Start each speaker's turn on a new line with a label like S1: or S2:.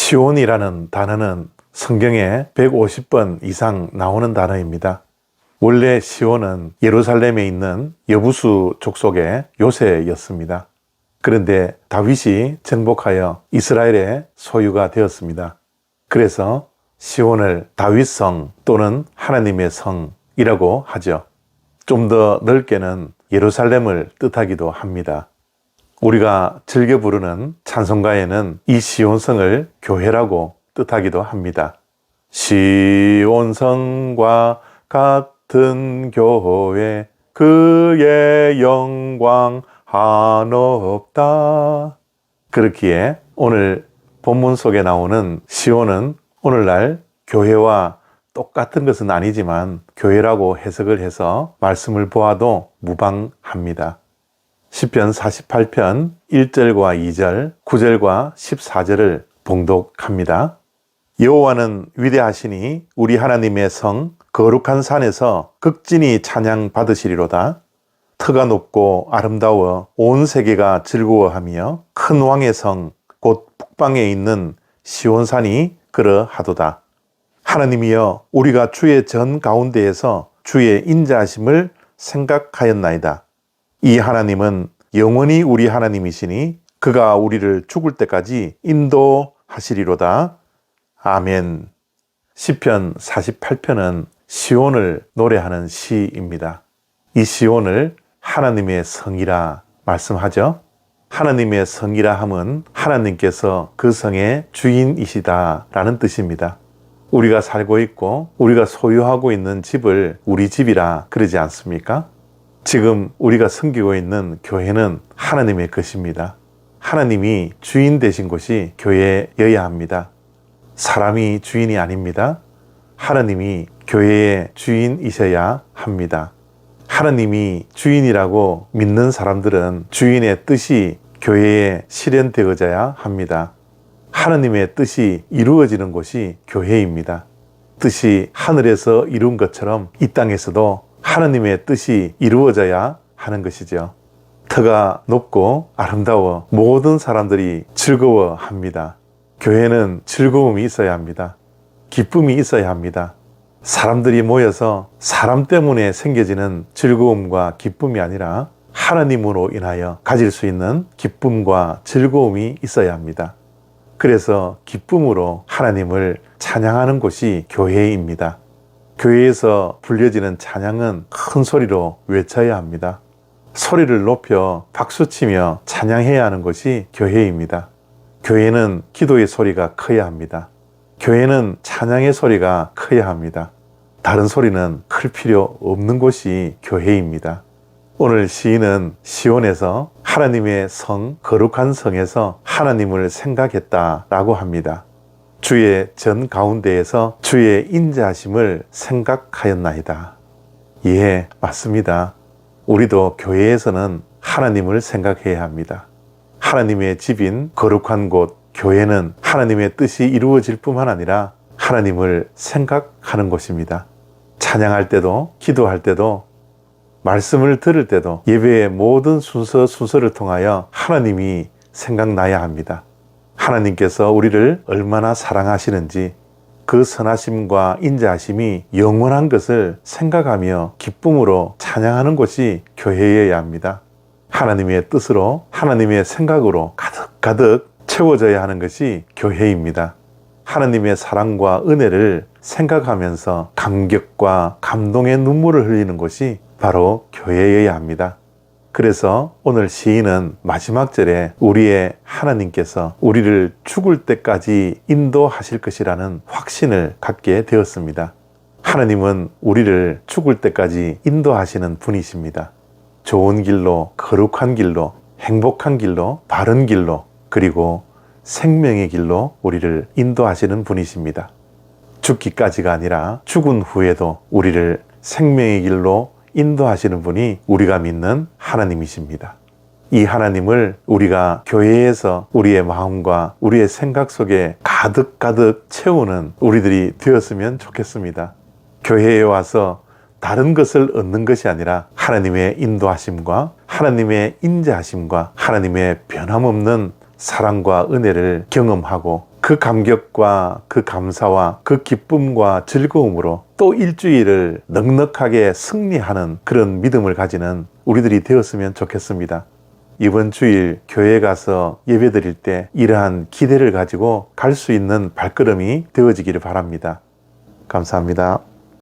S1: 시온이라는 단어는 성경에 150번 이상 나오는 단어입니다. 원래 시온은 예루살렘에 있는 여부수 족속의 요새였습니다. 그런데 다윗이 정복하여 이스라엘의 소유가 되었습니다. 그래서 시온을 다윗성 또는 하나님의 성이라고 하죠. 좀 더 넓게는 예루살렘을 뜻하기도 합니다. 우리가 즐겨 부르는 찬송가에는 이 시온성을 교회라고 뜻하기도 합니다. 시온성과 같은 교회 그의 영광 한없다. 그렇기에 오늘 본문 속에 나오는 시온은 오늘날 교회와 똑같은 것은 아니지만 교회라고 해석을 해서 말씀을 보아도 무방합니다. 시편 48편 1절과 2절, 9절과 14절을 봉독합니다. 여호와는 위대하시니 우리 하나님의 성 거룩한 산에서 극진히 찬양 받으시리로다. 터가 높고 아름다워 온 세계가 즐거워하며 큰 왕의 성 곧 북방에 있는 시온산이 그러하도다. 하나님이여 우리가 주의 전 가운데에서 주의 인자하심을 생각하였나이다. 이 하나님은 영원히 우리 하나님이시니 그가 우리를 죽을 때까지 인도하시리로다. 아멘. 시편 48편은 시온을 노래하는 시입니다. 이 시온을 하나님의 성이라 말씀하죠. 하나님의 성이라 함은 하나님께서 그 성의 주인이시다라는 뜻입니다. 우리가 살고 있고 우리가 소유하고 있는 집을 우리 집이라 그러지 않습니까? 지금 우리가 섬기고 있는 교회는 하나님의 것입니다. 하나님이 주인 되신 곳이 교회여야 합니다. 사람이 주인이 아닙니다. 하나님이 교회의 주인이셔야 합니다. 하나님이 주인이라고 믿는 사람들은 주인의 뜻이 교회에 실현되어져야 합니다. 하나님의 뜻이 이루어지는 곳이 교회입니다. 뜻이 하늘에서 이룬 것처럼 이 땅에서도 하나님의 뜻이 이루어져야 하는 것이죠. 터가 높고 아름다워 모든 사람들이 즐거워합니다. 교회는 즐거움이 있어야 합니다. 기쁨이 있어야 합니다. 사람들이 모여서 사람 때문에 생겨지는 즐거움과 기쁨이 아니라 하나님으로 인하여 가질 수 있는 기쁨과 즐거움이 있어야 합니다. 그래서 기쁨으로 하나님을 찬양하는 곳이 교회입니다. 교회에서 불려지는 찬양은 큰 소리로 외쳐야 합니다. 소리를 높여 박수치며 찬양해야 하는 것이 교회입니다. 교회는 기도의 소리가 커야 합니다. 교회는 찬양의 소리가 커야 합니다. 다른 소리는 클 필요 없는 곳이 교회입니다. 오늘 시인은 시온에서 하나님의 성, 거룩한 성에서 하나님을 생각했다라고 합니다. 주의 전 가운데에서 주의 인자하심을 생각하였나이다. 예, 맞습니다. 우리도 교회에서는 하나님을 생각해야 합니다. 하나님의 집인 거룩한 곳, 교회는 하나님의 뜻이 이루어질 뿐만 아니라 하나님을 생각하는 곳입니다. 찬양할 때도, 기도할 때도, 말씀을 들을 때도 예배의 모든 순서를 통하여 하나님이 생각나야 합니다. 하나님께서 우리를 얼마나 사랑하시는지 그 선하심과 인자하심이 영원한 것을 생각하며 기쁨으로 찬양하는 곳이 교회여야 합니다. 하나님의 뜻으로 하나님의 생각으로 가득가득 채워져야 하는 것이 교회입니다. 하나님의 사랑과 은혜를 생각하면서 감격과 감동의 눈물을 흘리는 곳이 바로 교회여야 합니다. 그래서 오늘 시인은 마지막 절에 우리의 하나님께서 우리를 죽을 때까지 인도하실 것이라는 확신을 갖게 되었습니다. 하나님은 우리를 죽을 때까지 인도하시는 분이십니다. 좋은 길로, 거룩한 길로, 행복한 길로, 바른 길로, 그리고 생명의 길로 우리를 인도하시는 분이십니다. 죽기까지가 아니라 죽은 후에도 우리를 생명의 길로 인도하시는 분이 우리가 믿는 하나님이십니다. 이 하나님을 우리가 교회에서 우리의 마음과 우리의 생각 속에 가득가득 채우는 우리들이 되었으면 좋겠습니다. 교회에 와서 다른 것을 얻는 것이 아니라 하나님의 인도하심과 하나님의 인자하심과 하나님의 변함없는 사랑과 은혜를 경험하고 그 감격과 그 감사와 그 기쁨과 즐거움으로 또 일주일을 넉넉하게 승리하는 그런 믿음을 가지는 우리들이 되었으면 좋겠습니다. 이번 주일 교회 가서 예배 드릴 때 이러한 기대를 가지고 갈 수 있는 발걸음이 되어지기를 바랍니다. 감사합니다.